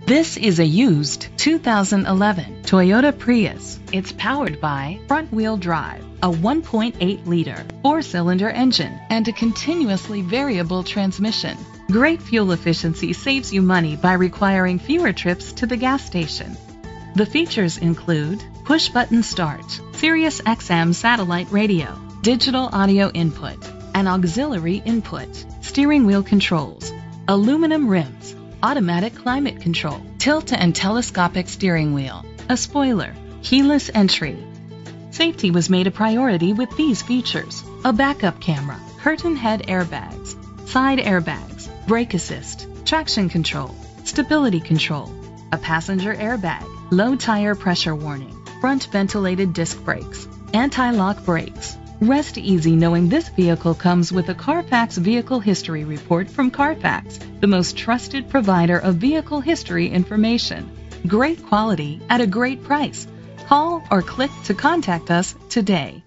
This is a used 2011 Toyota Prius. It's powered by front-wheel drive, a 1.8-liter four-cylinder engine, and a continuously variable transmission. Great fuel efficiency saves you money by requiring fewer trips to the gas station. The features include push-button start, Sirius XM satellite radio, digital audio input, an auxiliary input, steering wheel controls, aluminum rims, automatic climate control, tilt and telescopic steering wheel, a spoiler, keyless entry. Safety was made a priority with these features: a backup camera, curtain head airbags, side airbags, brake assist, traction control, stability control, a passenger airbag, low tire pressure warning, front ventilated disc brakes, anti-lock brakes. Rest easy knowing this vehicle comes with a Carfax Vehicle History Report from Carfax, the most trusted provider of vehicle history information. Great quality at a great price. Call or click to contact us today.